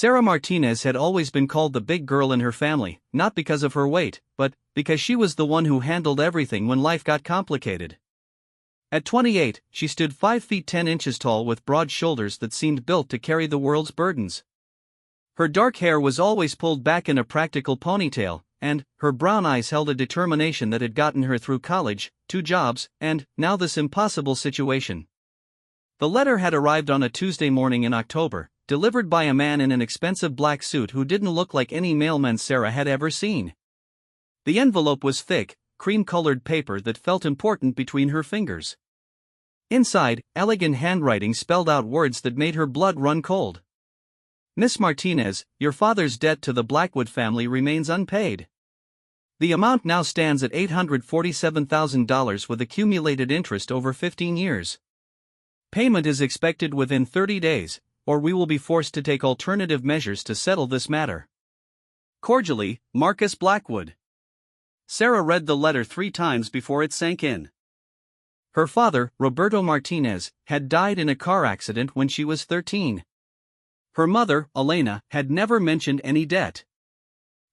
Sarah Martinez had always been called the big girl in her family, not because of her weight, but because she was the one who handled everything when life got complicated. At 28, she stood 5 feet 10 inches tall with broad shoulders that seemed built to carry the world's burdens. Her dark hair was always pulled back in a practical ponytail, and her brown eyes held a determination that had gotten her through college, 2 jobs, and now this impossible situation. The letter had arrived on a Tuesday morning in October, delivered by a man in an expensive black suit who didn't look like any mailman Sarah had ever seen. The envelope was thick, cream-colored paper that felt important between her fingers. Inside, elegant handwriting spelled out words that made her blood run cold. Miss Martinez, your father's debt to the Blackwood family remains unpaid. The amount now stands at $847,000 with accumulated interest over 15 years. Payment is expected within 30 days, or we will be forced to take alternative measures to settle this matter. Cordially, Marcus Blackwood. Sarah read the letter 3 times before it sank in. Her father, Roberto Martinez, had died in a car accident when she was 13. Her mother, Elena, had never mentioned any debt.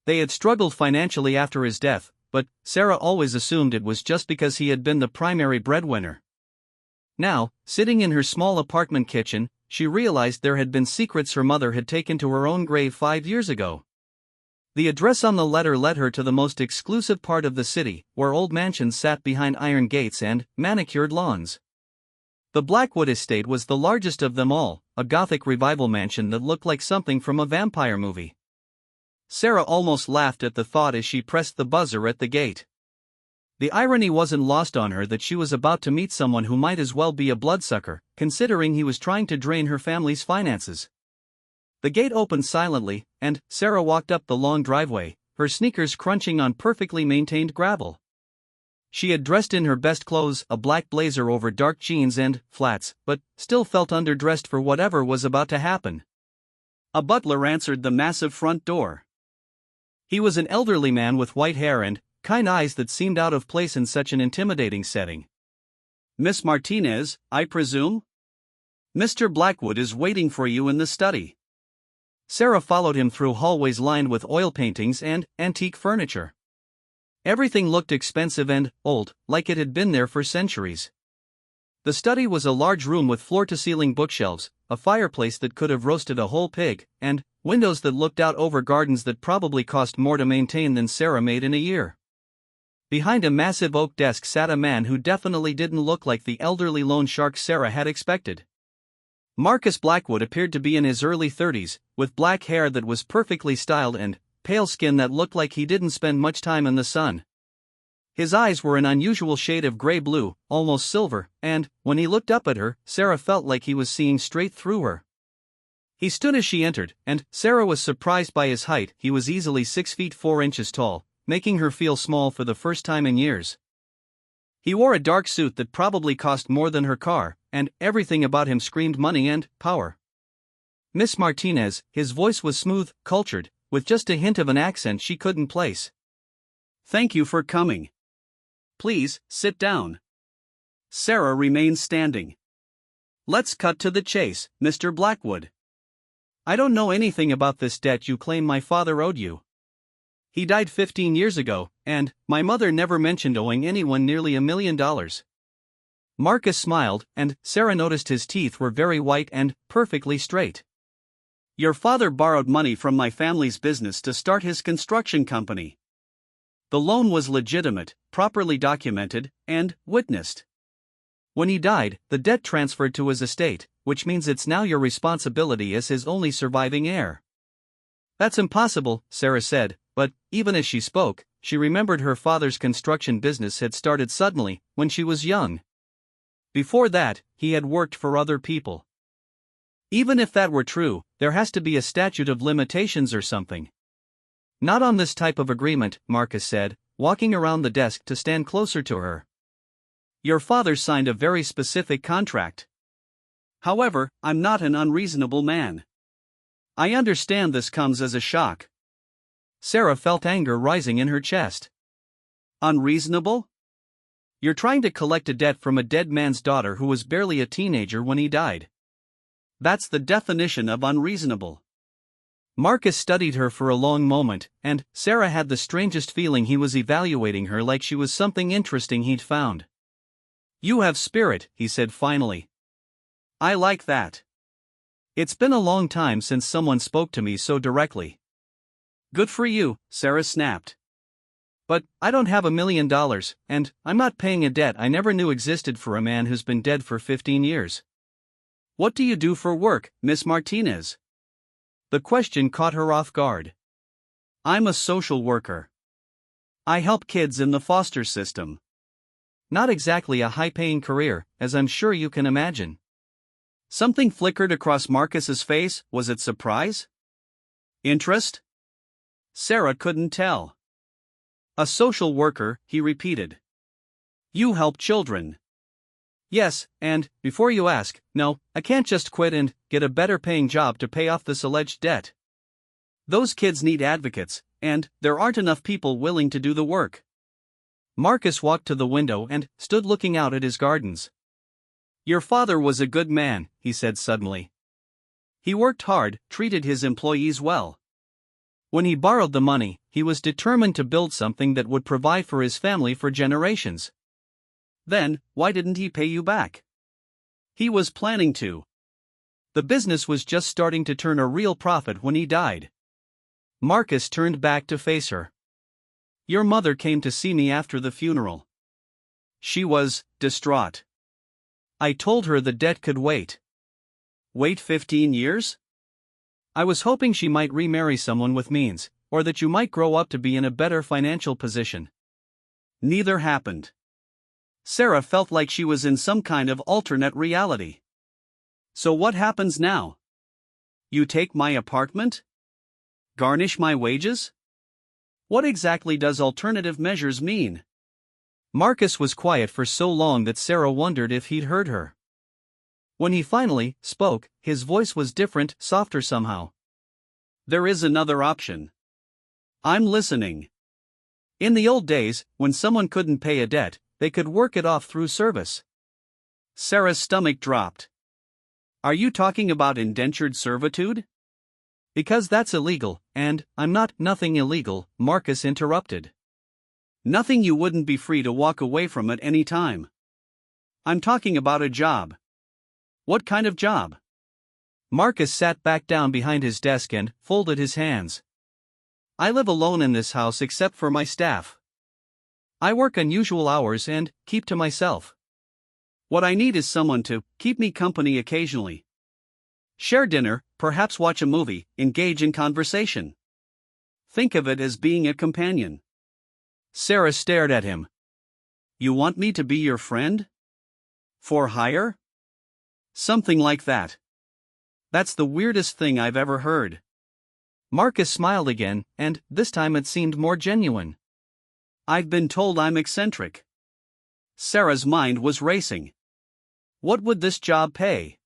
They had struggled financially after his death, but Sarah always assumed it was just because he had been the primary breadwinner. Now, sitting in her small apartment kitchen, she realized there had been secrets her mother had taken to her own grave 5 years ago. The address on the letter led her to the most exclusive part of the city, where old mansions sat behind iron gates and manicured lawns. The Blackwood estate was the largest of them all, a Gothic revival mansion that looked like something from a vampire movie. Sarah almost laughed at the thought as she pressed the buzzer at the gate. The irony wasn't lost on her that she was about to meet someone who might as well be a bloodsucker, considering he was trying to drain her family's finances. The gate opened silently, and Sarah walked up the long driveway, her sneakers crunching on perfectly maintained gravel. She had dressed in her best clothes, a black blazer over dark jeans and flats, but still felt underdressed for whatever was about to happen. A butler answered the massive front door. He was an elderly man with white hair and kind eyes that seemed out of place in such an intimidating setting. Miss Martinez, I presume? Mr. Blackwood is waiting for you in the study. Sarah followed him through hallways lined with oil paintings and antique furniture. Everything looked expensive and old, like it had been there for centuries. The study was a large room with floor-to-ceiling bookshelves, a fireplace that could have roasted a whole pig, and windows that looked out over gardens that probably cost more to maintain than Sarah made in a year. Behind a massive oak desk sat a man who definitely didn't look like the elderly loan shark Sarah had expected. Marcus Blackwood appeared to be in his early 30s, with black hair that was perfectly styled and pale skin that looked like he didn't spend much time in the sun. His eyes were an unusual shade of gray-blue, almost silver, and, when he looked up at her, Sarah felt like he was seeing straight through her. He stood as she entered, and Sarah was surprised by his height. He was easily 6 feet 4 inches tall, making her feel small for the first time in years. He wore a dark suit that probably cost more than her car, and everything about him screamed money and power. Miss Martinez, his voice was smooth, cultured, with just a hint of an accent she couldn't place. Thank you for coming. Please, sit down. Sarah remained standing. Let's cut to the chase, Mr. Blackwood. I don't know anything about this debt you claim my father owed you. He died 15 years ago, and my mother never mentioned owing anyone nearly $1 million. Marcus smiled, and Sarah noticed his teeth were very white and perfectly straight. Your father borrowed money from my family's business to start his construction company. The loan was legitimate, properly documented, and witnessed. When he died, the debt transferred to his estate, which means it's now your responsibility as his only surviving heir. That's impossible, Sarah said, but even as she spoke, she remembered her father's construction business had started suddenly, when she was young. Before that, he had worked for other people. Even if that were true, there has to be a statute of limitations or something. Not on this type of agreement, Marcus said, walking around the desk to stand closer to her. Your father signed a very specific contract. However, I'm not an unreasonable man. I understand this comes as a shock. Sarah felt anger rising in her chest. Unreasonable? You're trying to collect a debt from a dead man's daughter who was barely a teenager when he died. That's the definition of unreasonable. Marcus studied her for a long moment, and Sarah had the strangest feeling he was evaluating her like she was something interesting he'd found. "You have spirit," he said finally. "I like that. It's been a long time since someone spoke to me so directly." "Good for you," Sarah snapped. "But I don't have $1 million, and I'm not paying a debt I never knew existed for a man who's been dead for 15 years. What do you do for work, Miss Martinez?" The question caught her off guard. "I'm a social worker. I help kids in the foster system." Not exactly a high-paying career, as I'm sure you can imagine. Something flickered across Marcus's face. Was it surprise? Interest? Sarah couldn't tell. "A social worker," he repeated. "You help children." "Yes, and, before you ask, no, I can't just quit and get a better paying job to pay off this alleged debt. Those kids need advocates, and there aren't enough people willing to do the work." Marcus walked to the window and stood looking out at his gardens. "Your father was a good man," he said suddenly. "He worked hard, treated his employees well. When he borrowed the money, he was determined to build something that would provide for his family for generations. Then, why didn't he pay you back?" "He was planning to. The business was just starting to turn a real profit when he died." Marcus turned back to face her. "Your mother came to see me after the funeral. She was distraught. I told her the debt could wait." "Wait 15 years? I was hoping she might remarry someone with means, or that you might grow up to be in a better financial position." Neither happened. Sarah felt like she was in some kind of alternate reality. "So what happens now? You take my apartment? Garnish my wages? What exactly does alternative measures mean?" Marcus was quiet for so long that Sarah wondered if he'd heard her. When he finally spoke, his voice was different, softer somehow. "There is another option. I'm listening. In the old days, when someone couldn't pay a debt, they could work it off through service." Sarah's stomach dropped. "Are you talking about indentured servitude?" "Because that's illegal, and I'm not nothing illegal," Marcus interrupted. "Nothing you wouldn't be free to walk away from at any time. I'm talking about a job." "What kind of job?" Marcus sat back down behind his desk and folded his hands. "I live alone in this house except for my staff. I work unusual hours and keep to myself. What I need is someone to keep me company occasionally. Share dinner, perhaps watch a movie, engage in conversation. Think of it as being a companion." Sarah stared at him. "You want me to be your friend? For hire?" "Something like that. That's the weirdest thing I've ever heard." Marcus smiled again, and this time it seemed more genuine. "I've been told I'm eccentric." Sarah's mind was racing. "What would this job pay?"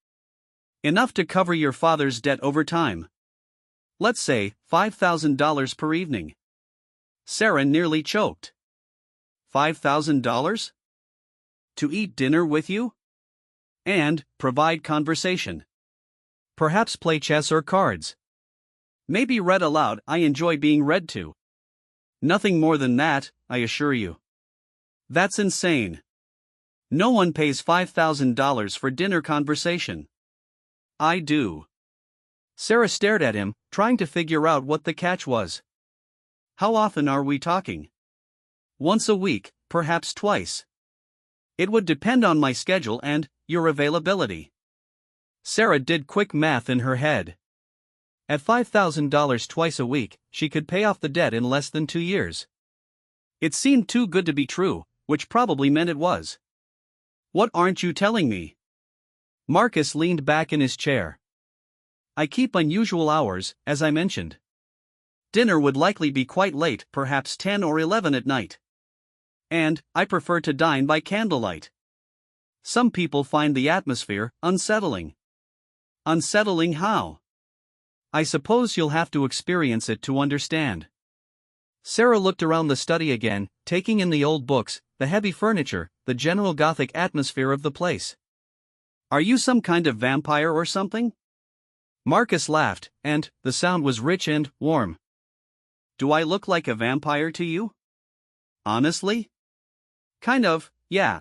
"Enough to cover your father's debt over time. Let's say $5,000 per evening." Sarah nearly choked. $5,000? To eat dinner with you? And provide conversation. Perhaps play chess or cards. Maybe read aloud. I enjoy being read to. Nothing more than that, I assure you. That's insane. No one pays $5,000 for dinner conversation. I do." Sarah stared at him, trying to figure out what the catch was. "How often are we talking?" "Once a week, perhaps twice. It would depend on my schedule and your availability." Sarah did quick math in her head. At $5,000 twice a week, she could pay off the debt in less than 2 years. It seemed too good to be true, which probably meant it was. "What aren't you telling me?" Marcus leaned back in his chair. "I keep unusual hours, as I mentioned. Dinner would likely be quite late, perhaps 10 or 11 at night. And I prefer to dine by candlelight. Some people find the atmosphere unsettling." "Unsettling how?" "I suppose you'll have to experience it to understand." Sarah looked around the study again, taking in the old books, the heavy furniture, the general gothic atmosphere of the place. "Are you some kind of vampire or something?" Marcus laughed, and the sound was rich and warm. Do I look like a vampire to you? Honestly? Kind of, yeah.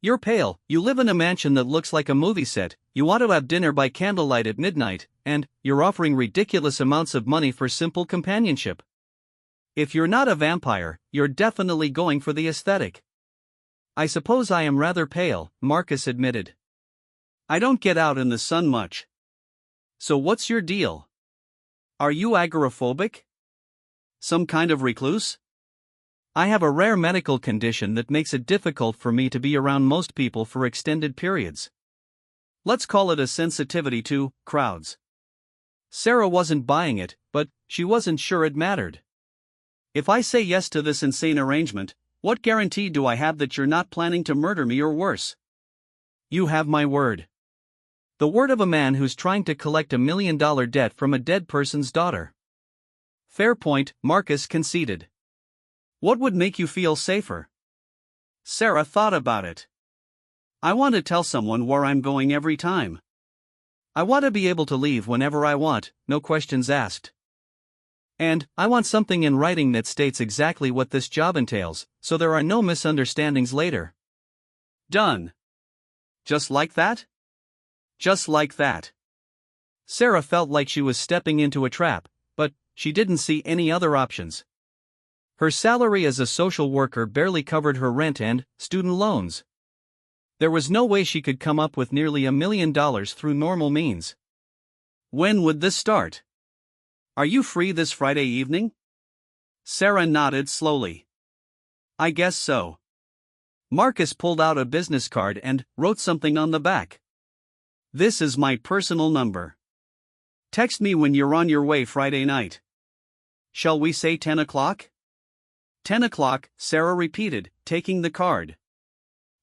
You're pale, you live in a mansion that looks like a movie set, you want to have dinner by candlelight at midnight, and you're offering ridiculous amounts of money for simple companionship. If you're not a vampire, you're definitely going for the aesthetic. I suppose I am rather pale, Marcus admitted. I don't get out in the sun much. So what's your deal? Are you agoraphobic? Some kind of recluse? I have a rare medical condition that makes it difficult for me to be around most people for extended periods. Let's call it a sensitivity to crowds. Sarah wasn't buying it, but she wasn't sure it mattered. If I say yes to this insane arrangement, what guarantee do I have that you're not planning to murder me or worse? You have my word. The word of a man who's trying to collect $1 million debt from a dead person's daughter. Fair point, Marcus conceded. What would make you feel safer? Sarah thought about it. I want to tell someone where I'm going every time. I want to be able to leave whenever I want, no questions asked. And I want something in writing that states exactly what this job entails, so there are no misunderstandings later. Done. Just like that? Just like that. Sarah felt like she was stepping into a trap, but she didn't see any other options. Her salary as a social worker barely covered her rent and student loans. There was no way she could come up with nearly $1 million through normal means. When would this start? Are you free this Friday evening? Sarah nodded slowly. I guess so. Marcus pulled out a business card and wrote something on the back. This is my personal number. Text me when you're on your way Friday night. Shall we say 10 o'clock? 10 o'clock, Sarah repeated, taking the card.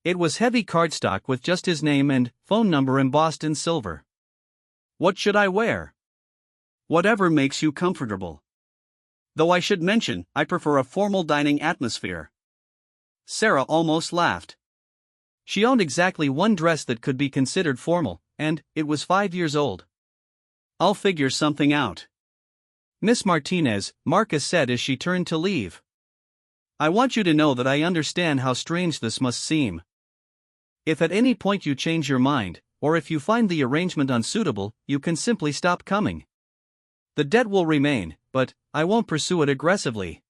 It was heavy cardstock with just his name and phone number embossed in silver. What should I wear? Whatever makes you comfortable. Though I should mention, I prefer a formal dining atmosphere. Sarah almost laughed. She owned exactly one dress that could be considered formal, and it was 5 years old. I'll figure something out. Miss Martinez, Marcus said as she turned to leave. I want you to know that I understand how strange this must seem. If at any point you change your mind, or if you find the arrangement unsuitable, you can simply stop coming. The debt will remain, but I won't pursue it aggressively.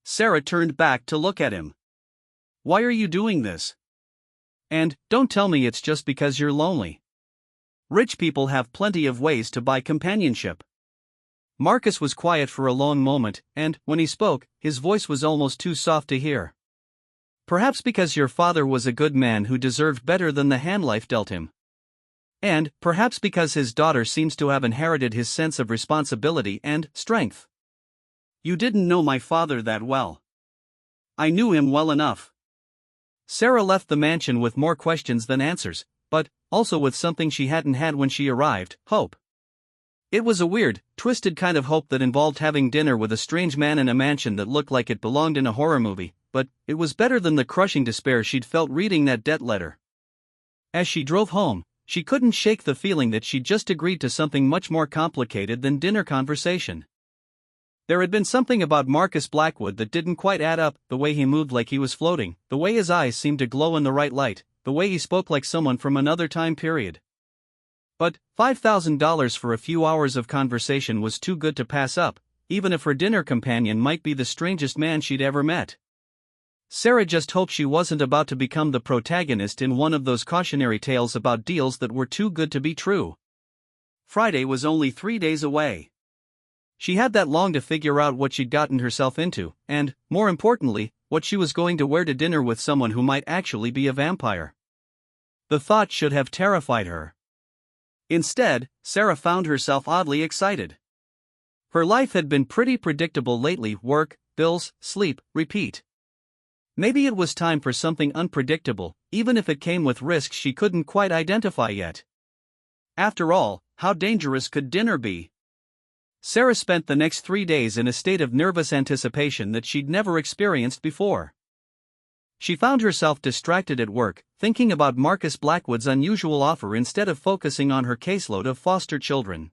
Sarah turned back to look at him. Why are you doing this? And don't tell me it's just because you're lonely. Rich people have plenty of ways to buy companionship. Marcus was quiet for a long moment, and, when he spoke, his voice was almost too soft to hear. Perhaps because your father was a good man who deserved better than the hand life dealt him. And, perhaps because his daughter seems to have inherited his sense of responsibility and strength. You didn't know my father that well. I knew him well enough. Sarah left the mansion with more questions than answers, but also with something she hadn't had when she arrived, hope. It was a weird, twisted kind of hope that involved having dinner with a strange man in a mansion that looked like it belonged in a horror movie, but it was better than the crushing despair she'd felt reading that debt letter. As she drove home, she couldn't shake the feeling that she'd just agreed to something much more complicated than dinner conversation. There had been something about Marcus Blackwood that didn't quite add up, the way he moved like he was floating, the way his eyes seemed to glow in the right light, the way he spoke like someone from another time period. But $5,000 for a few hours of conversation was too good to pass up, even if her dinner companion might be the strangest man she'd ever met. Sarah just hoped she wasn't about to become the protagonist in one of those cautionary tales about deals that were too good to be true. Friday was only 3 days away. She had that long to figure out what she'd gotten herself into, and, more importantly, what she was going to wear to dinner with someone who might actually be a vampire. The thought should have terrified her. Instead, Sarah found herself oddly excited. Her life had been pretty predictable lately: work, bills, sleep, repeat. Maybe it was time for something unpredictable, even if it came with risks she couldn't quite identify yet. After all, how dangerous could dinner be? Sarah spent the next 3 days in a state of nervous anticipation that she'd never experienced before. She found herself distracted at work, thinking about Marcus Blackwood's unusual offer instead of focusing on her caseload of foster children.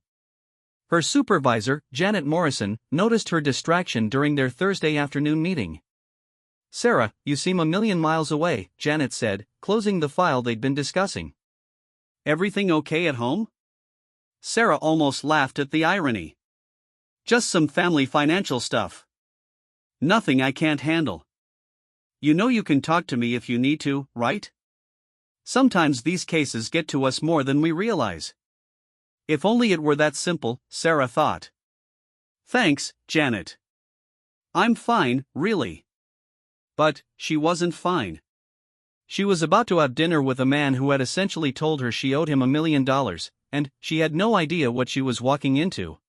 Her supervisor, Janet Morrison, noticed her distraction during their Thursday afternoon meeting. "Sarah, you seem a million miles away," Janet said, closing the file they'd been discussing. "Everything okay at home?" Sarah almost laughed at the irony. "Just some family financial stuff. Nothing I can't handle. You know you can talk to me if you need to, right? Sometimes these cases get to us more than we realize." If only it were that simple, Sarah thought. "Thanks, Janet. I'm fine, really." But she wasn't fine. She was about to have dinner with a man who had essentially told her she owed him $1 million, and she had no idea what she was walking into.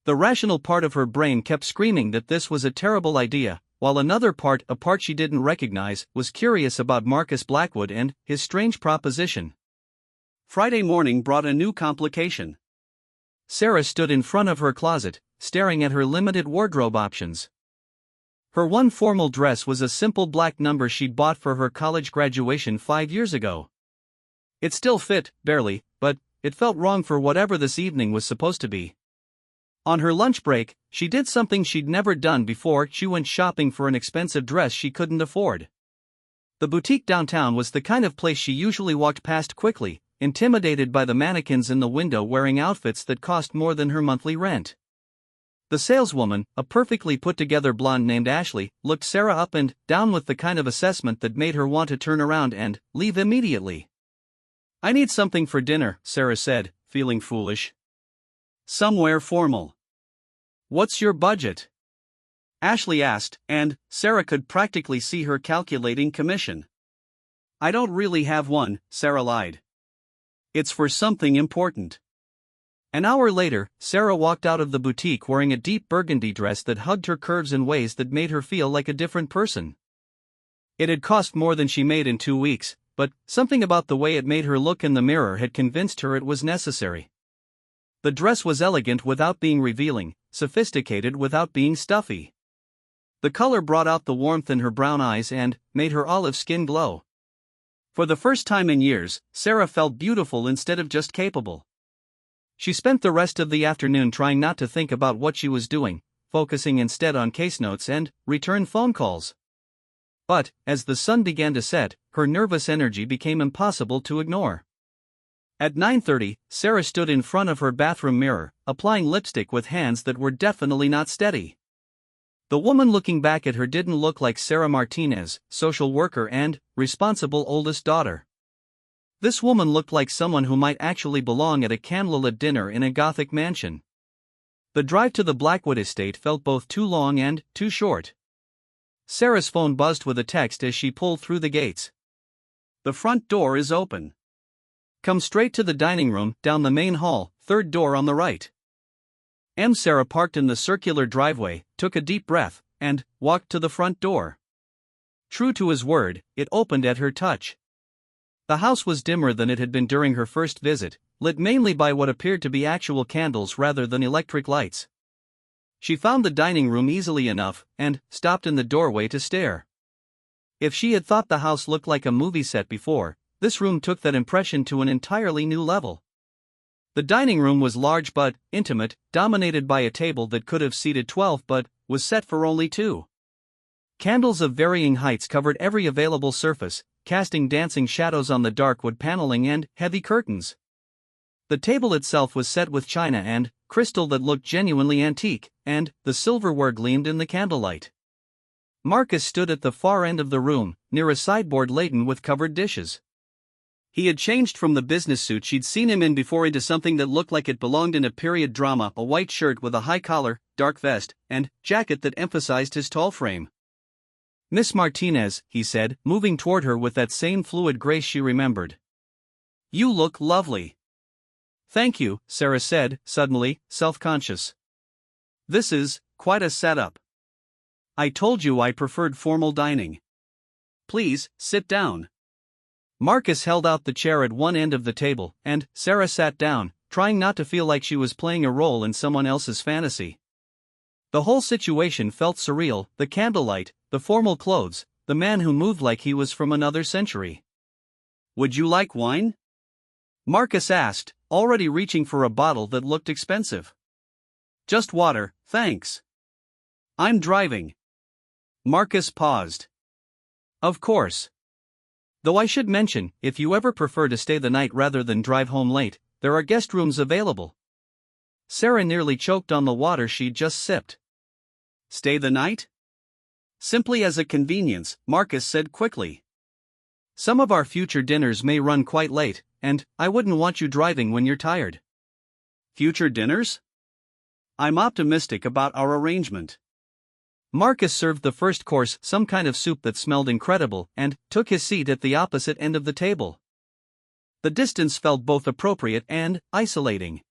The rational part of her brain kept screaming that this was a terrible idea, while another part, a part she didn't recognize, was curious about Marcus Blackwood and his strange proposition. Friday morning brought a new complication. Sarah stood in front of her closet, staring at her limited wardrobe options. Her one formal dress was a simple black number she'd bought for her college graduation 5 years ago. It still fit, barely, but it felt wrong for whatever this evening was supposed to be. On her lunch break, she did something she'd never done before. She went shopping for an expensive dress she couldn't afford. The boutique downtown was the kind of place she usually walked past quickly, intimidated by the mannequins in the window wearing outfits that cost more than her monthly rent. The saleswoman, a perfectly put-together blonde named Ashley, looked Sarah up and down with the kind of assessment that made her want to turn around and leave immediately. "I need something for dinner," Sarah said, feeling foolish. "Somewhere formal." "What's your budget?" Ashley asked, and Sarah could practically see her calculating commission. "I don't really have one," Sarah lied. "It's for something important." An hour later, Sarah walked out of the boutique wearing a deep burgundy dress that hugged her curves in ways that made her feel like a different person. It had cost more than she made in 2 weeks, but something about the way it made her look in the mirror had convinced her it was necessary. The dress was elegant without being revealing, sophisticated without being stuffy. The color brought out the warmth in her brown eyes and made her olive skin glow. For the first time in years, Sarah felt beautiful instead of just capable. She spent the rest of the afternoon trying not to think about what she was doing, focusing instead on case notes and return phone calls. But, as the sun began to set, her nervous energy became impossible to ignore. At 9:30, Sarah stood in front of her bathroom mirror, applying lipstick with hands that were definitely not steady. The woman looking back at her didn't look like Sarah Martinez, social worker and responsible oldest daughter. This woman looked like someone who might actually belong at a candlelit dinner in a Gothic mansion. The drive to the Blackwood estate felt both too long and too short. Sarah's phone buzzed with a text as she pulled through the gates. "The front door is open. Come straight to the dining room, down the main hall, third door on the right." Sarah parked in the circular driveway, took a deep breath, and walked to the front door. True to his word, it opened at her touch. The house was dimmer than it had been during her first visit, lit mainly by what appeared to be actual candles rather than electric lights. She found the dining room easily enough, and stopped in the doorway to stare. If she had thought the house looked like a movie set before, this room took that impression to an entirely new level. The dining room was large but intimate, dominated by a table that could have seated 12 but was set for only 2. Candles of varying heights covered every available surface, casting dancing shadows on the dark wood paneling and heavy curtains. The table itself was set with china and crystal that looked genuinely antique, and the silverware gleamed in the candlelight. Marcus stood at the far end of the room, near a sideboard laden with covered dishes. He had changed from the business suit she'd seen him in before into something that looked like it belonged in a period drama, a white shirt with a high collar, dark vest, and jacket that emphasized his tall frame. "Miss Martinez," he said, moving toward her with that same fluid grace she remembered. "You look lovely." "Thank you," Sarah said, suddenly self-conscious. "This is quite a setup. I told you I preferred formal dining. Please, sit down." Marcus held out the chair at one end of the table, and Sarah sat down, trying not to feel like she was playing a role in someone else's fantasy. The whole situation felt surreal, the candlelight, the formal clothes, the man who moved like he was from another century. Would you like wine? Marcus asked, already reaching for a bottle that looked expensive. Just water, thanks. I'm driving. Marcus paused. Of course. Though I should mention, if you ever prefer to stay the night rather than drive home late, there are guest rooms available. Sarah nearly choked on the water she'd just sipped. Stay the night? Simply as a convenience, Marcus said quickly. Some of our future dinners may run quite late, and I wouldn't want you driving when you're tired. Future dinners? I'm optimistic about our arrangement. Marcus served the first course, some kind of soup that smelled incredible, and took his seat at the opposite end of the table. The distance felt both appropriate and isolating.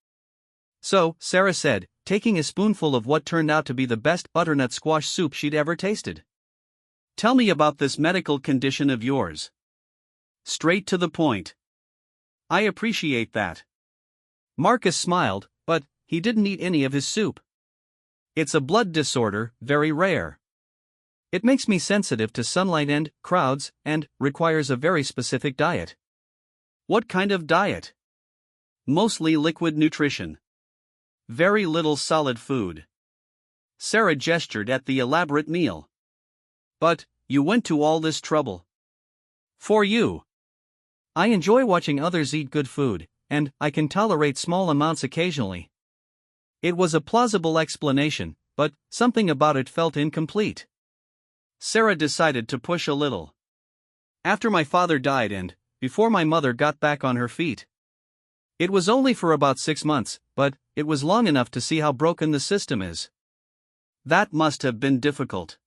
So, Sarah said, taking a spoonful of what turned out to be the best butternut squash soup she'd ever tasted. Tell me about this medical condition of yours. Straight to the point. I appreciate that. Marcus smiled, but he didn't eat any of his soup. It's a blood disorder, very rare. It makes me sensitive to sunlight and crowds, and requires a very specific diet. What kind of diet? Mostly liquid nutrition. Very little solid food. Sarah gestured at the elaborate meal. But, you went to all this trouble. For you. I enjoy watching others eat good food, and I can tolerate small amounts occasionally. It was a plausible explanation, but something about it felt incomplete. Sarah decided to push a little. After my father died and before my mother got back on her feet. It was only for about 6 months, but it was long enough to see how broken the system is. That must have been difficult.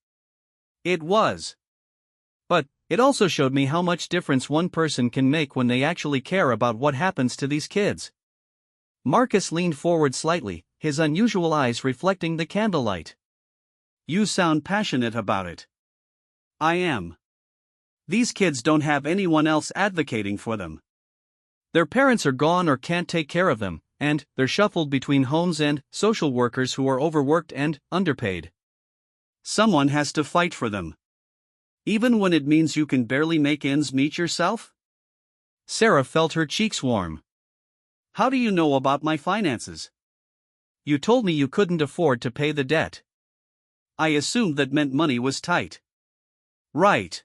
It was. But it also showed me how much difference one person can make when they actually care about what happens to these kids. Marcus leaned forward slightly, his unusual eyes reflecting the candlelight. You sound passionate about it. I am. These kids don't have anyone else advocating for them. Their parents are gone or can't take care of them, and they're shuffled between homes and social workers who are overworked and underpaid. Someone has to fight for them. Even when it means you can barely make ends meet yourself? Sarah felt her cheeks warm. How do you know about my finances? You told me you couldn't afford to pay the debt. I assumed that meant money was tight. Right.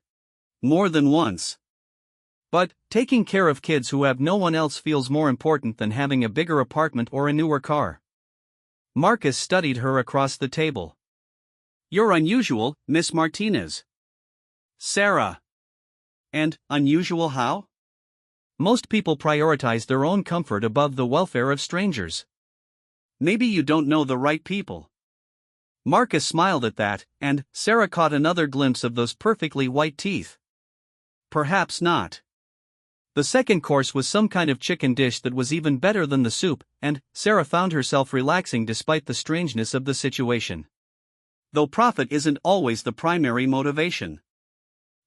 More than once. But taking care of kids who have no one else feels more important than having a bigger apartment or a newer car. Marcus studied her across the table. You're unusual, Miss Martinez. Sarah. And unusual how? Most people prioritize their own comfort above the welfare of strangers. Maybe you don't know the right people. Marcus smiled at that, and Sarah caught another glimpse of those perfectly white teeth. Perhaps not. The second course was some kind of chicken dish that was even better than the soup, and Sarah found herself relaxing despite the strangeness of the situation. Though profit isn't always the primary motivation.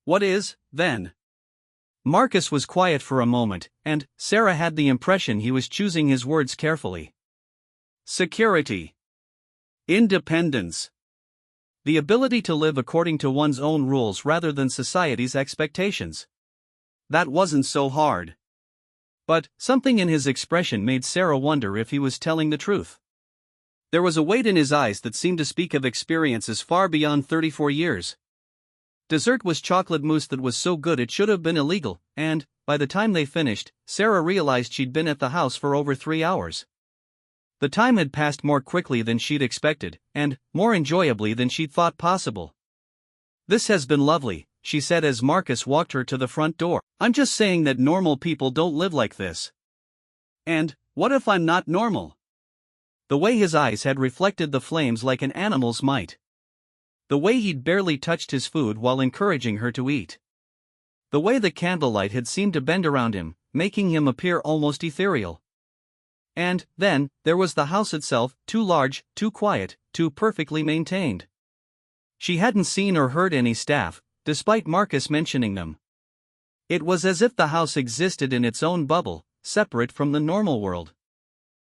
What is, then? Marcus was quiet for a moment, and Sarah had the impression he was choosing his words carefully. Security. Independence. The ability to live according to one's own rules rather than society's expectations. That wasn't so hard. But something in his expression made Sarah wonder if he was telling the truth. There was a weight in his eyes that seemed to speak of experiences far beyond 34 years. Dessert was chocolate mousse that was so good it should have been illegal, and, by the time they finished, Sarah realized she'd been at the house for over 3 hours. The time had passed more quickly than she'd expected, and more enjoyably than she'd thought possible. This has been lovely, she said as Marcus walked her to the front door. I'm just saying that normal people don't live like this. And, what if I'm not normal? The way his eyes had reflected the flames like an animal's might. The way he'd barely touched his food while encouraging her to eat. The way the candlelight had seemed to bend around him, making him appear almost ethereal. And, then, there was the house itself, too large, too quiet, too perfectly maintained. She hadn't seen or heard any staff, despite Marcus mentioning them. It was as if the house existed in its own bubble, separate from the normal world.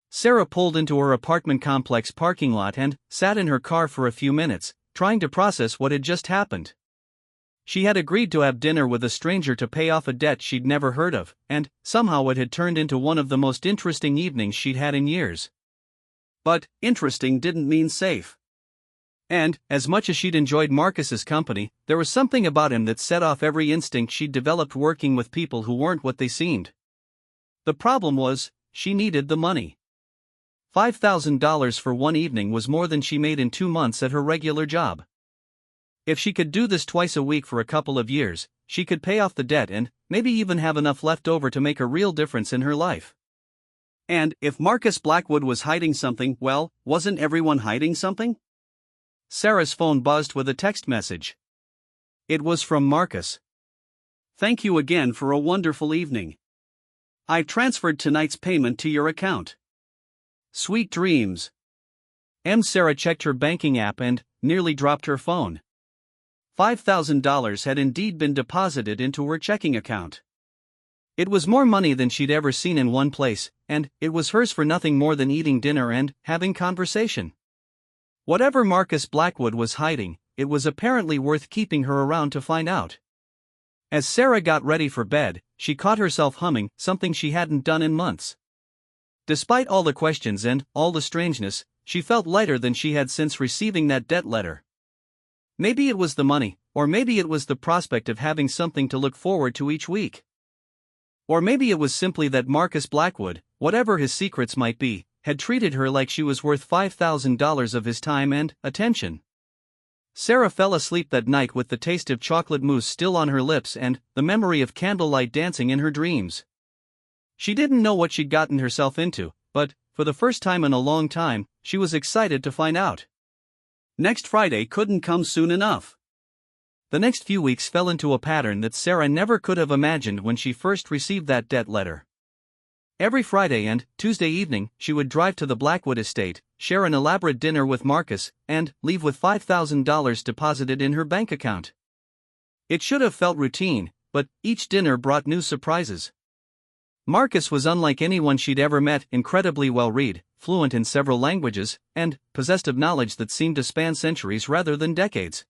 Sarah pulled into her apartment complex parking lot and sat in her car for a few minutes, trying to process what had just happened. She had agreed to have dinner with a stranger to pay off a debt she'd never heard of, and somehow it had turned into one of the most interesting evenings she'd had in years. But interesting didn't mean safe. And, as much as she'd enjoyed Marcus's company, there was something about him that set off every instinct she'd developed working with people who weren't what they seemed. The problem was, she needed the money. $5,000 for one evening was more than she made in 2 months at her regular job. If she could do this twice a week for a couple of years, she could pay off the debt and maybe even have enough left over to make a real difference in her life. And if Marcus Blackwood was hiding something, well, wasn't everyone hiding something? Sarah's phone buzzed with a text message. It was from Marcus. Thank you again for a wonderful evening. I've transferred tonight's payment to your account. Sweet dreams. Sarah checked her banking app and nearly dropped her phone. $5,000 had indeed been deposited into her checking account. It was more money than she'd ever seen in one place, and it was hers for nothing more than eating dinner and having conversation. Whatever Marcus Blackwood was hiding, it was apparently worth keeping her around to find out. As Sarah got ready for bed, she caught herself humming something she hadn't done in months. Despite all the questions and all the strangeness, she felt lighter than she had since receiving that debt letter. Maybe it was the money, or maybe it was the prospect of having something to look forward to each week. Or maybe it was simply that Marcus Blackwood, whatever his secrets might be, had treated her like she was worth $5,000 of his time and attention. Sarah fell asleep that night with the taste of chocolate mousse still on her lips and the memory of candlelight dancing in her dreams. She didn't know what she'd gotten herself into, but, for the first time in a long time, she was excited to find out. Next Friday couldn't come soon enough. The next few weeks fell into a pattern that Sarah never could have imagined when she first received that debt letter. Every Friday and Tuesday evening, she would drive to the Blackwood estate, share an elaborate dinner with Marcus, and leave with $5,000 deposited in her bank account. It should have felt routine, but each dinner brought new surprises. Marcus was unlike anyone she'd ever met, incredibly well-read, fluent in several languages, and possessed of knowledge that seemed to span centuries rather than decades.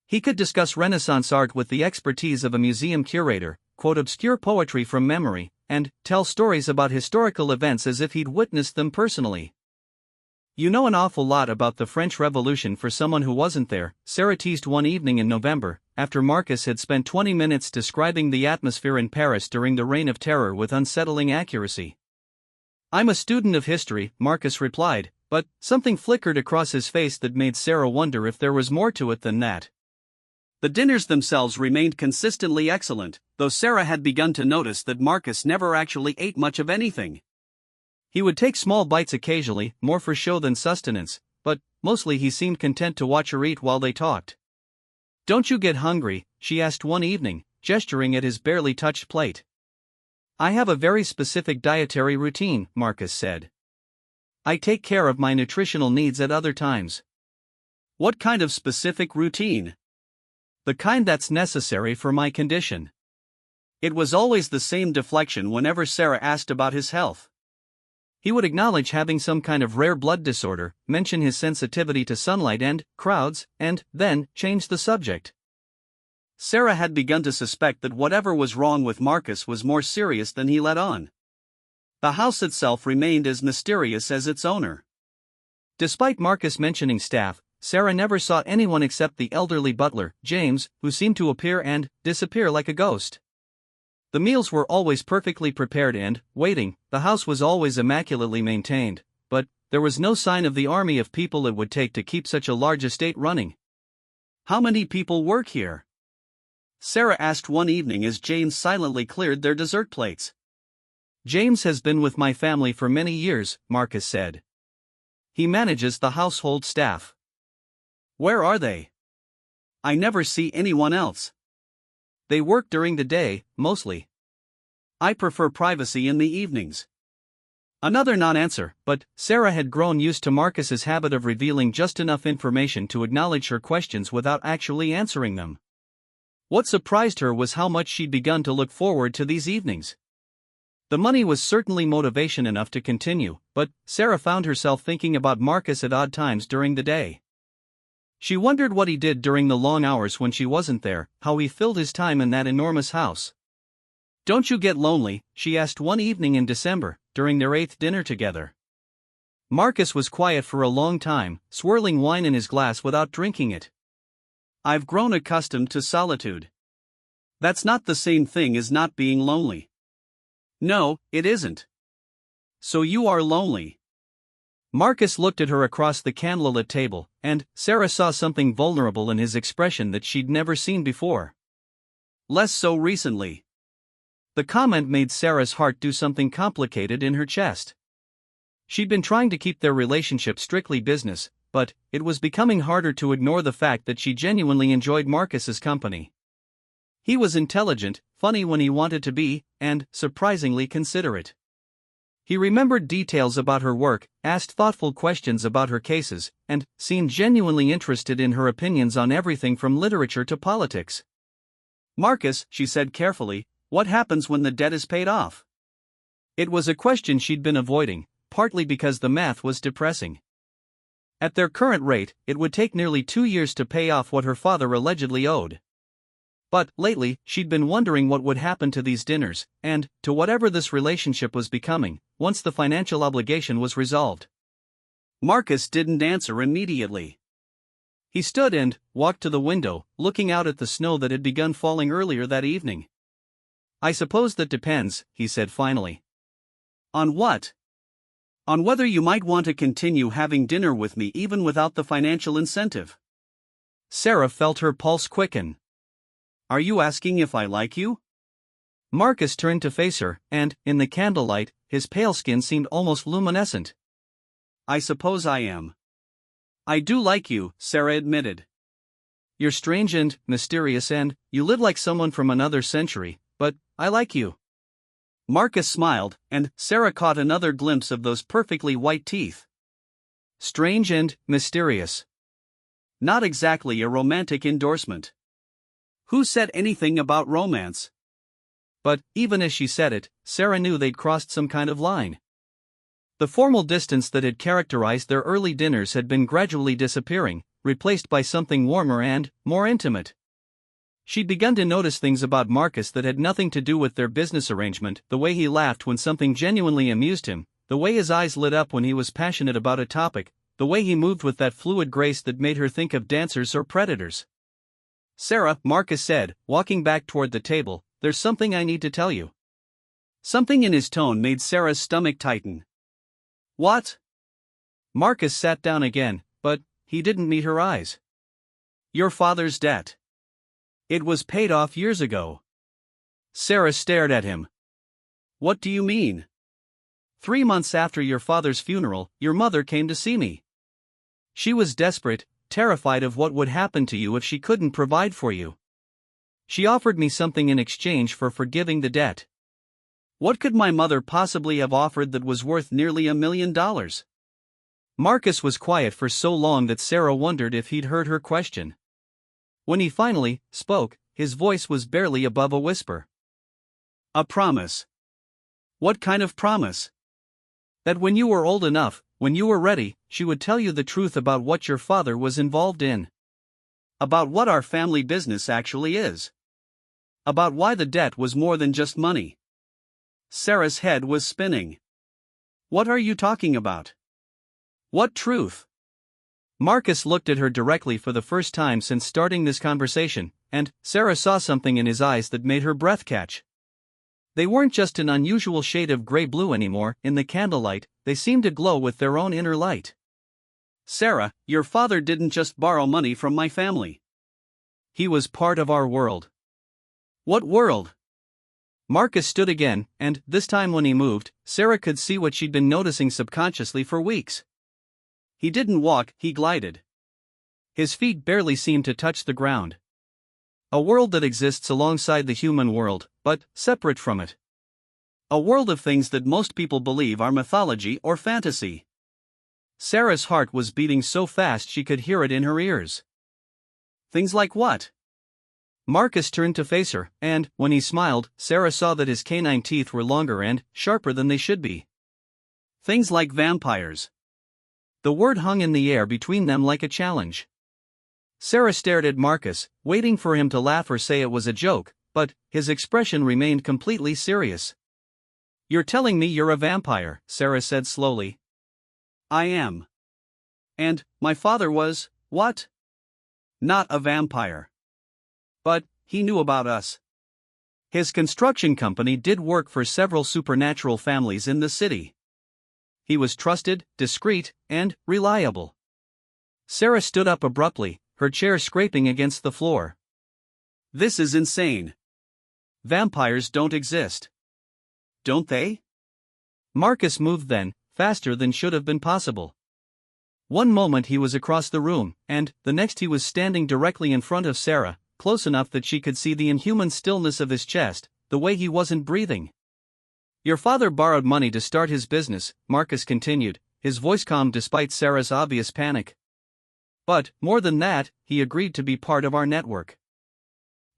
He could discuss Renaissance art with the expertise of a museum curator, quote obscure poetry from memory, and tell stories about historical events as if he'd witnessed them personally. "You know an awful lot about the French Revolution for someone who wasn't there," Sarah teased one evening in November, after Marcus had spent 20 minutes describing the atmosphere in Paris during the Reign of Terror with unsettling accuracy. "I'm a student of history," Marcus replied, but something flickered across his face that made Sarah wonder if there was more to it than that. The dinners themselves remained consistently excellent, though Sarah had begun to notice that Marcus never actually ate much of anything. He would take small bites occasionally, more for show than sustenance, but mostly he seemed content to watch her eat while they talked. "Don't you get hungry?" she asked one evening, gesturing at his barely touched plate. "I have a very specific dietary routine," Marcus said. "I take care of my nutritional needs at other times." "What kind of specific routine?" "The kind that's necessary for my condition." It was always the same deflection whenever Sarah asked about his health. He would acknowledge having some kind of rare blood disorder, mention his sensitivity to sunlight and crowds, and then change the subject. Sarah had begun to suspect that whatever was wrong with Marcus was more serious than he let on. The house itself remained as mysterious as its owner. Despite Marcus mentioning staff, Sarah never saw anyone except the elderly butler, James, who seemed to appear and disappear like a ghost. The meals were always perfectly prepared and waiting, the house was always immaculately maintained, but there was no sign of the army of people it would take to keep such a large estate running. "How many people work here?" Sarah asked one evening as James silently cleared their dessert plates. "James has been with my family for many years," Marcus said. "He manages the household staff." "Where are they? I never see anyone else." "They work during the day, mostly. I prefer privacy in the evenings." Another non-answer, but Sarah had grown used to Marcus's habit of revealing just enough information to acknowledge her questions without actually answering them. What surprised her was how much she'd begun to look forward to these evenings. The money was certainly motivation enough to continue, but Sarah found herself thinking about Marcus at odd times during the day. She wondered what he did during the long hours when she wasn't there, how he filled his time in that enormous house. "Don't you get lonely?" she asked one evening in December, during their 8th dinner together. Marcus was quiet for a long time, swirling wine in his glass without drinking it. "I've grown accustomed to solitude. That's not the same thing as not being lonely." "No, it isn't." "So you are lonely?" Marcus looked at her across the candlelit table, and Sarah saw something vulnerable in his expression that she'd never seen before. "Less so recently." The comment made Sarah's heart do something complicated in her chest. She'd been trying to keep their relationship strictly business, but it was becoming harder to ignore the fact that she genuinely enjoyed Marcus's company. He was intelligent, funny when he wanted to be, and surprisingly considerate. He remembered details about her work, asked thoughtful questions about her cases, and seemed genuinely interested in her opinions on everything from literature to politics. "Marcus," she said carefully, "what happens when the debt is paid off?" It was a question she'd been avoiding, partly because the math was depressing. At their current rate, it would take nearly 2 years to pay off what her father allegedly owed. But, lately, she'd been wondering what would happen to these dinners, and to whatever this relationship was becoming, once the financial obligation was resolved. Marcus didn't answer immediately. He stood and walked to the window, looking out at the snow that had begun falling earlier that evening. "I suppose that depends," he said finally. "On what?" "On whether you might want to continue having dinner with me even without the financial incentive." Sarah felt her pulse quicken. "Are you asking if I like you?" Marcus turned to face her, and, in the candlelight, his pale skin seemed almost luminescent. "I suppose I am." "I do like you," Sarah admitted. "You're strange and mysterious and you live like someone from another century, but I like you." Marcus smiled, and Sarah caught another glimpse of those perfectly white teeth. "Strange and mysterious." Not exactly a romantic endorsement. Who said anything about romance? But, even as she said it, Sarah knew they'd crossed some kind of line. The formal distance that had characterized their early dinners had been gradually disappearing, replaced by something warmer and more intimate. She'd begun to notice things about Marcus that had nothing to do with their business arrangement: the way he laughed when something genuinely amused him, the way his eyes lit up when he was passionate about a topic, the way he moved with that fluid grace that made her think of dancers or predators. "Sarah," Marcus said, walking back toward the table, "there's something I need to tell you." Something in his tone made Sarah's stomach tighten. "What?" Marcus sat down again, but he didn't meet her eyes. "Your father's debt. It was paid off years ago." Sarah stared at him. "What do you mean?" 3 months after your father's funeral, your mother came to see me. She was desperate, terrified of what would happen to you if she couldn't provide for you. She offered me something in exchange for forgiving the debt." "What could my mother possibly have offered that was worth nearly $1 million?" Marcus was quiet for so long that Sarah wondered if he'd heard her question. When he finally spoke, his voice was barely above a whisper. "A promise." "What kind of promise?" "That when you were old enough, when you were ready, she would tell you the truth about what your father was involved in. About what our family business actually is. About why the debt was more than just money." Sarah's head was spinning. "What are you talking about? What truth?" Marcus looked at her directly for the first time since starting this conversation, and Sarah saw something in his eyes that made her breath catch. They weren't just an unusual shade of gray-blue anymore. In the candlelight, they seemed to glow with their own inner light. "Sarah, your father didn't just borrow money from my family. He was part of our world." "What world?" Marcus stood again, and this time when he moved, Sarah could see what she'd been noticing subconsciously for weeks. He didn't walk, he glided. His feet barely seemed to touch the ground. A world that exists alongside the human world, but separate from it. A world of things that most people believe are mythology or fantasy. Sarah's heart was beating so fast she could hear it in her ears. "Things like what?" Marcus turned to face her, and, when he smiled, Sarah saw that his canine teeth were longer and sharper than they should be. "Things like vampires." The word hung in the air between them like a challenge. Sarah stared at Marcus, waiting for him to laugh or say it was a joke, but his expression remained completely serious. "You're telling me you're a vampire," Sarah said slowly. I am. And my father was, what? Not a vampire. But he knew about us. His construction company did work for several supernatural families in the city. He was trusted, discreet, and reliable. Sarah stood up abruptly, her chair scraping against the floor. This is insane. Vampires don't exist. Don't they? Marcus moved then, faster than should have been possible. One moment he was across the room, and the next he was standing directly in front of Sarah, close enough that she could see the inhuman stillness of his chest, the way he wasn't breathing. "Your father borrowed money to start his business," Marcus continued, his voice calm despite Sarah's obvious panic. "But, more than that, he agreed to be part of our network.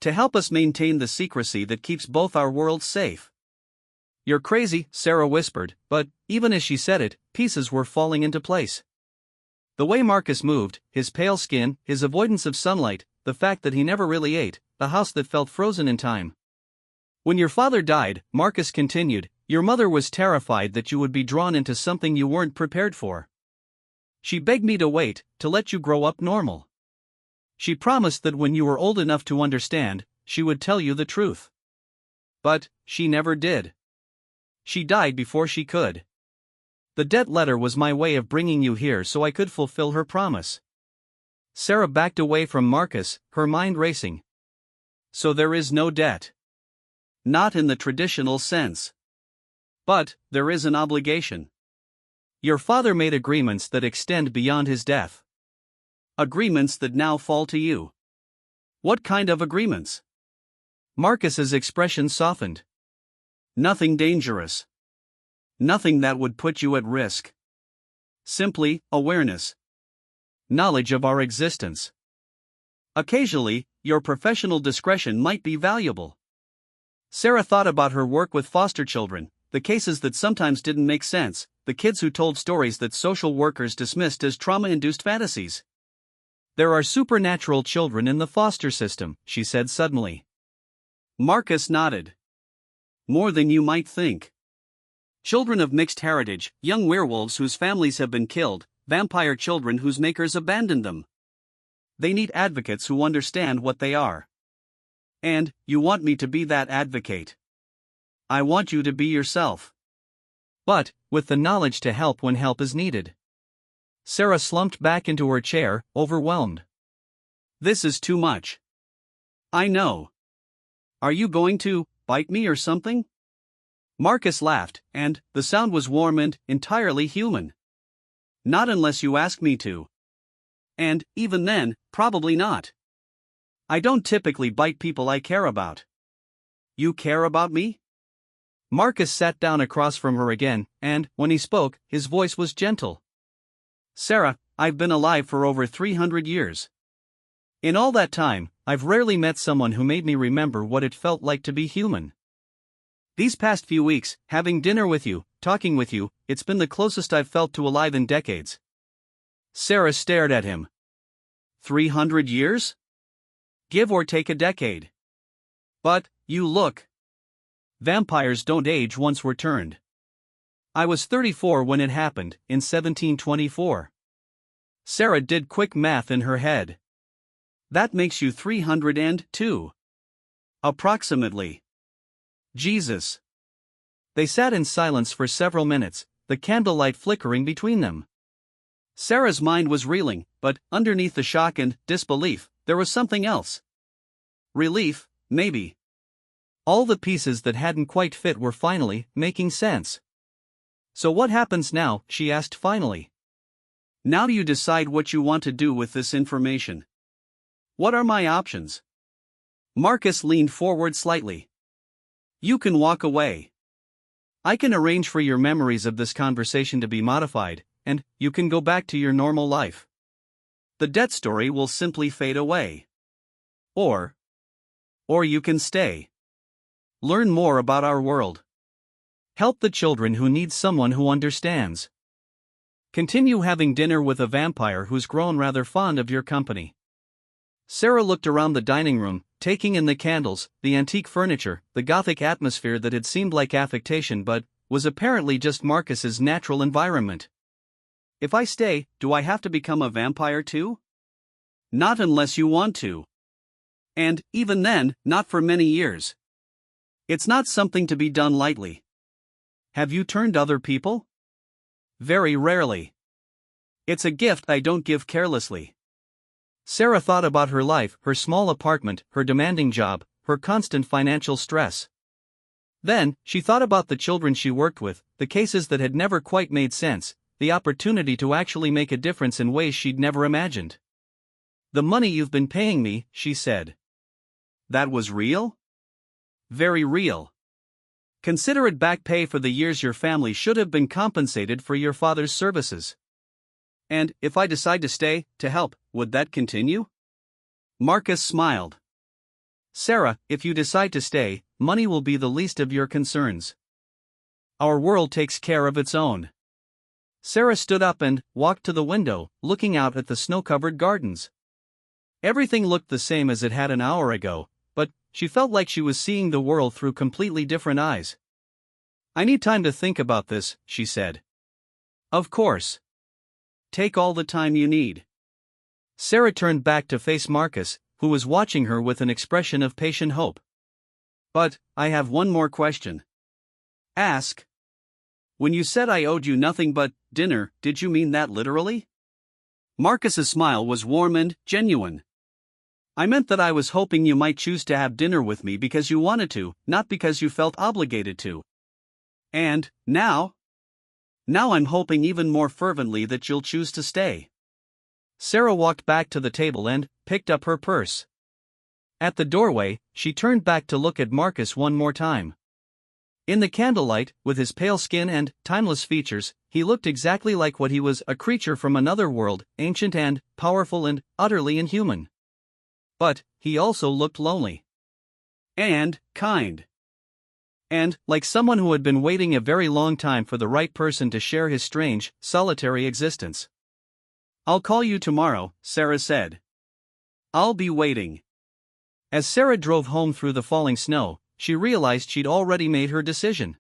To help us maintain the secrecy that keeps both our worlds safe." "You're crazy," Sarah whispered, but, even as she said it, pieces were falling into place. The way Marcus moved, his pale skin, his avoidance of sunlight, the fact that he never really ate, the house that felt frozen in time. "When your father died," Marcus continued, "your mother was terrified that you would be drawn into something you weren't prepared for. She begged me to wait, to let you grow up normal. She promised that when you were old enough to understand, she would tell you the truth. But she never did. She died before she could. The debt letter was my way of bringing you here so I could fulfill her promise." Sarah backed away from Marcus, her mind racing. "So there is no debt?" "Not in the traditional sense. But there is an obligation. Your father made agreements that extend beyond his death. Agreements that now fall to you. What kind of agreements?" Marcus's expression softened. "Nothing dangerous. Nothing that would put you at risk. Simply awareness. Knowledge of our existence. Occasionally, your professional discretion might be valuable." Sarah thought about her work with foster children, the cases that sometimes didn't make sense, the kids who told stories that social workers dismissed as trauma-induced fantasies. "There are supernatural children in the foster system," she said suddenly. Marcus nodded. "More than you might think. Children of mixed heritage, young werewolves whose families have been killed, vampire children whose makers abandoned them. They need advocates who understand what they are. And you want me to be that advocate. I want you to be yourself. But, with the knowledge to help when help is needed." Sarah slumped back into her chair, overwhelmed. "This is too much. I know. Are you going to bite me or something?" Marcus laughed, and the sound was warm and entirely human. "Not unless you ask me to. And, even then, probably not. I don't typically bite people I care about." "You care about me?" Marcus sat down across from her again, and, when he spoke, his voice was gentle. "Sarah, I've been alive for over 300 years. In all that time, I've rarely met someone who made me remember what it felt like to be human. These past few weeks, having dinner with you, talking with you, it's been the closest I've felt to alive in decades." Sarah stared at him. 300 years? Give or take a decade. But, you look. Vampires don't age once we're turned. I was 34 when it happened, in 1724. Sarah did quick math in her head. That makes you 302. Approximately. Jesus. They sat in silence for several minutes, the candlelight flickering between them. Sarah's mind was reeling, but underneath the shock and disbelief, there was something else. Relief, maybe. All the pieces that hadn't quite fit were finally making sense. "So what happens now?" she asked finally. "Now you decide what you want to do with this information. What are my options?" Marcus leaned forward slightly. "You can walk away. I can arrange for your memories of this conversation to be modified, and you can go back to your normal life. The debt story will simply fade away. Or you can stay. Learn more about our world. Help the children who need someone who understands. Continue having dinner with a vampire who's grown rather fond of your company. Sarah looked around the dining room, taking in the candles, the antique furniture, the gothic atmosphere that had seemed like affectation but was apparently just Marcus's natural environment. If I stay, do I have to become a vampire too? Not unless you want to. And, even then, not for many years. It's not something to be done lightly. Have you turned other people? Very rarely. It's a gift I don't give carelessly. Sarah thought about her life, her small apartment, her demanding job, her constant financial stress. Then, she thought about the children she worked with, the cases that had never quite made sense, the opportunity to actually make a difference in ways she'd never imagined. "The money you've been paying me," she said. That was real? Very real. Consider it back pay for the years your family should have been compensated for your father's services. And, if I decide to stay, to help, would that continue? Marcus smiled. Sarah, if you decide to stay, money will be the least of your concerns. Our world takes care of its own. Sarah stood up and walked to the window, looking out at the snow-covered gardens. Everything looked the same as it had an hour ago, but she felt like she was seeing the world through completely different eyes. "I need time to think about this," she said. "Of course. Take all the time you need." Sarah turned back to face Marcus, who was watching her with an expression of patient hope. "But, I have one more question." "Ask." "When you said I owed you nothing but dinner, did you mean that literally?" Marcus's smile was warm and genuine. "I meant that I was hoping you might choose to have dinner with me because you wanted to, not because you felt obligated to." "And, now?" "Now I'm hoping even more fervently that you'll choose to stay." Sarah walked back to the table and picked up her purse. At the doorway, she turned back to look at Marcus one more time. In the candlelight, with his pale skin and timeless features, he looked exactly like what he was, a creature from another world, ancient and powerful and utterly inhuman. But he also looked lonely. And kind. And like someone who had been waiting a very long time for the right person to share his strange, solitary existence. "I'll call you tomorrow," Sarah said. "I'll be waiting." As Sarah drove home through the falling snow, she realized she'd already made her decision.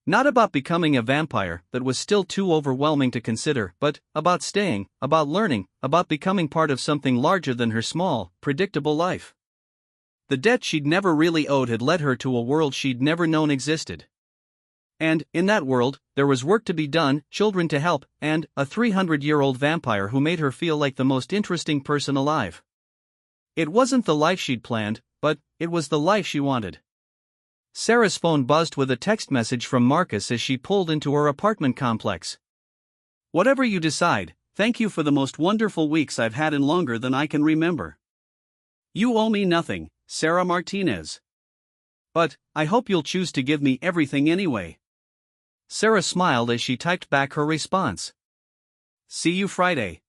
Not about becoming a vampire, that was still too overwhelming to consider, but about staying, about learning, about becoming part of something larger than her small, predictable life. The debt she'd never really owed had led her to a world she'd never known existed. And, in that world, there was work to be done, children to help, and a 300-year-old vampire who made her feel like the most interesting person alive. It wasn't the life she'd planned, but it was the life she wanted. Sarah's phone buzzed with a text message from Marcus as she pulled into her apartment complex. "Whatever you decide, thank you for the most wonderful weeks I've had in longer than I can remember. You owe me nothing, Sarah Martinez. But, I hope you'll choose to give me everything anyway." Sarah smiled as she typed back her response. "See you Friday."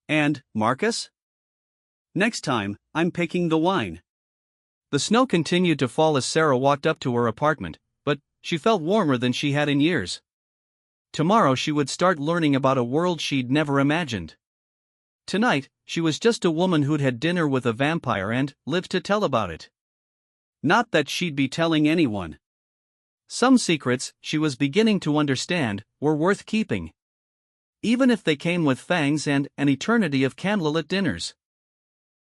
"And, Marcus?" "Next time, I'm picking the wine." The snow continued to fall as Sarah walked up to her apartment, but she felt warmer than she had in years. Tomorrow she would start learning about a world she'd never imagined. Tonight, she was just a woman who'd had dinner with a vampire and lived to tell about it. Not that she'd be telling anyone. Some secrets, she was beginning to understand, were worth keeping. Even if they came with fangs and an eternity of candlelit dinners.